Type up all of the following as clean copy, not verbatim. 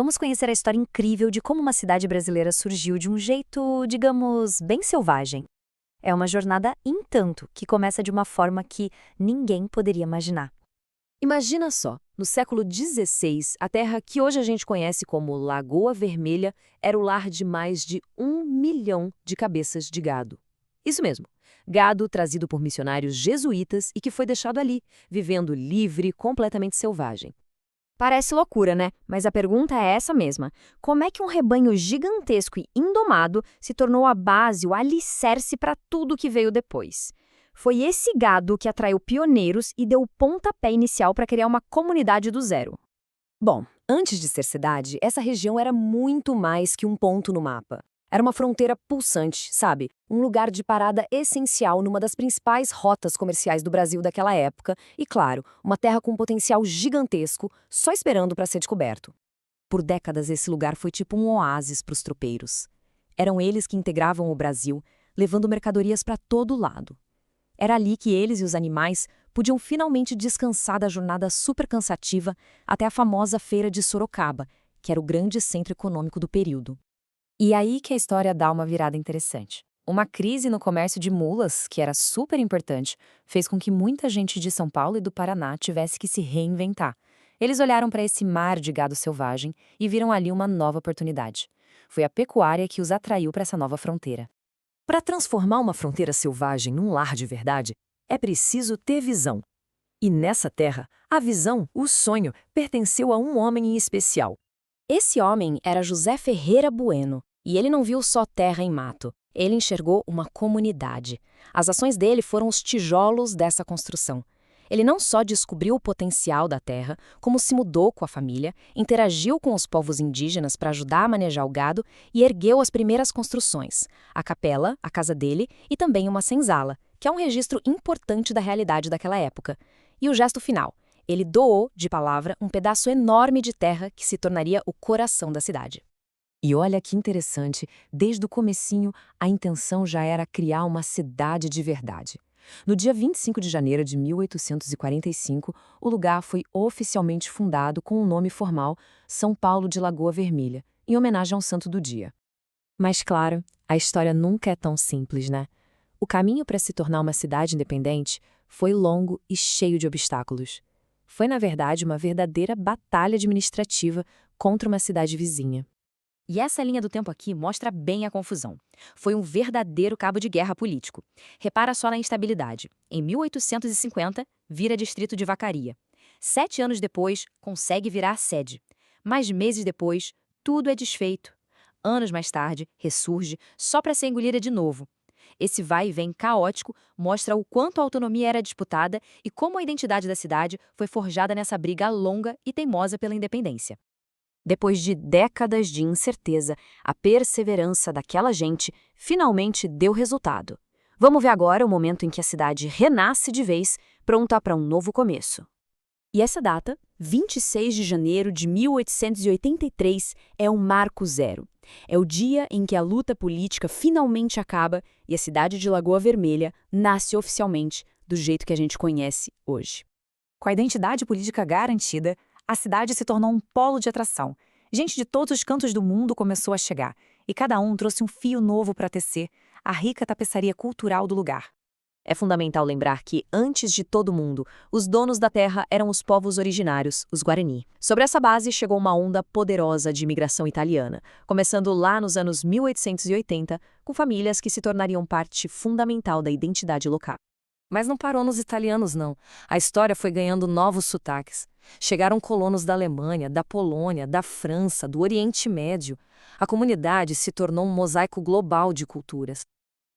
Vamos conhecer a história incrível de como uma cidade brasileira surgiu de um jeito, digamos, bem selvagem. É uma jornada em tanto que começa de uma forma que ninguém poderia imaginar. Imagina só, no século XVI, a terra que hoje a gente conhece como Lagoa Vermelha era o lar de mais de 1 milhão de cabeças de gado. Isso mesmo, gado trazido por missionários jesuítas e que foi deixado ali, vivendo livre, completamente selvagem. Parece loucura, né? Mas a pergunta é essa mesma. Como é que um rebanho gigantesco e indomado se tornou a base, o alicerce para tudo que veio depois? Foi esse gado que atraiu pioneiros e deu o pontapé inicial para criar uma comunidade do zero. Bom, antes de ser cidade, essa região era muito mais que um ponto no mapa. Era uma fronteira pulsante, sabe? Um lugar de parada essencial numa das principais rotas comerciais do Brasil daquela época e, claro, uma terra com potencial gigantesco, só esperando para ser descoberto. Por décadas, esse lugar foi tipo um oásis para os tropeiros. Eram eles que integravam o Brasil, levando mercadorias para todo lado. Era ali que eles e os animais podiam finalmente descansar da jornada super cansativa até a famosa Feira de Sorocaba, que era o grande centro econômico do período. E aí que a história dá uma virada interessante. Uma crise no comércio de mulas, que era super importante, fez com que muita gente de São Paulo e do Paraná tivesse que se reinventar. Eles olharam para esse mar de gado selvagem e viram ali uma nova oportunidade. Foi a pecuária que os atraiu para essa nova fronteira. Para transformar uma fronteira selvagem num lar de verdade, é preciso ter visão. E nessa terra, a visão, o sonho, pertenceu a um homem em especial. Esse homem era José Ferreira Bueno, e ele não viu só terra e mato. Ele enxergou uma comunidade. As ações dele foram os tijolos dessa construção. Ele não só descobriu o potencial da terra, como se mudou com a família, interagiu com os povos indígenas para ajudar a manejar o gado e ergueu as primeiras construções, a capela, a casa dele e também uma senzala, que é um registro importante da realidade daquela época. E o gesto final, ele doou, de palavra, um pedaço enorme de terra que se tornaria o coração da cidade. E olha que interessante, desde o comecinho, a intenção já era criar uma cidade de verdade. No dia 25 de janeiro de 1845, o lugar foi oficialmente fundado com o nome formal São Paulo de Lagoa Vermelha, em homenagem ao santo do dia. Mas claro, a história nunca é tão simples, né? O caminho para se tornar uma cidade independente foi longo e cheio de obstáculos. Foi, na verdade, uma verdadeira batalha administrativa contra uma cidade vizinha. E essa linha do tempo aqui mostra bem a confusão. Foi um verdadeiro cabo de guerra político. Repara só na instabilidade. Em 1850, vira distrito de Vacaria. 7 anos depois, consegue virar sede. Mais meses depois, tudo é desfeito. Anos mais tarde, ressurge, só para ser engolida de novo. Esse vai e vem caótico mostra o quanto a autonomia era disputada e como a identidade da cidade foi forjada nessa briga longa e teimosa pela independência. Depois de décadas de incerteza, a perseverança daquela gente finalmente deu resultado. Vamos ver agora o momento em que a cidade renasce de vez, pronta para um novo começo. E essa data, 26 de janeiro de 1883, é um marco zero. É o dia em que a luta política finalmente acaba e a cidade de Lagoa Vermelha nasce oficialmente do jeito que a gente conhece hoje. Com a identidade política garantida, a cidade se tornou um polo de atração. Gente de todos os cantos do mundo começou a chegar, e cada um trouxe um fio novo para tecer a rica tapeçaria cultural do lugar. É fundamental lembrar que, antes de todo mundo, os donos da terra eram os povos originários, os Guarani. Sobre essa base chegou uma onda poderosa de imigração italiana, começando lá nos anos 1880, com famílias que se tornariam parte fundamental da identidade local. Mas não parou nos italianos, não. A história foi ganhando novos sotaques. Chegaram colonos da Alemanha, da Polônia, da França, do Oriente Médio. A comunidade se tornou um mosaico global de culturas.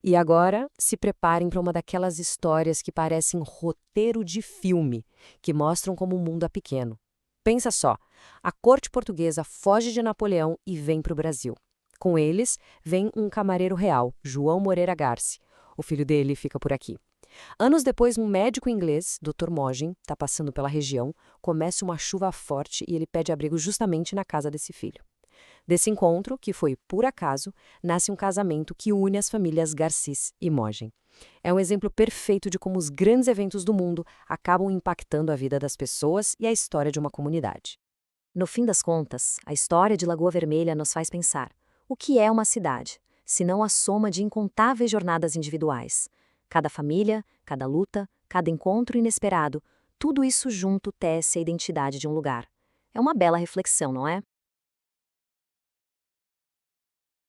E agora, se preparem para uma daquelas histórias que parecem roteiro de filme, que mostram como o mundo é pequeno. Pensa só, a corte portuguesa foge de Napoleão e vem para o Brasil. Com eles, vem um camareiro real, João Moreira Garci. O filho dele fica por aqui. Anos depois, um médico inglês, Dr. Mogen, está passando pela região, começa uma chuva forte e ele pede abrigo justamente na casa desse filho. Desse encontro, que foi por acaso, nasce um casamento que une as famílias Garcis e Mogen. É um exemplo perfeito de como os grandes eventos do mundo acabam impactando a vida das pessoas e a história de uma comunidade. No fim das contas, a história de Lagoa Vermelha nos faz pensar: o que é uma cidade, se não a soma de incontáveis jornadas individuais? Cada família, cada luta, cada encontro inesperado, tudo isso junto tece a identidade de um lugar. É uma bela reflexão, não é?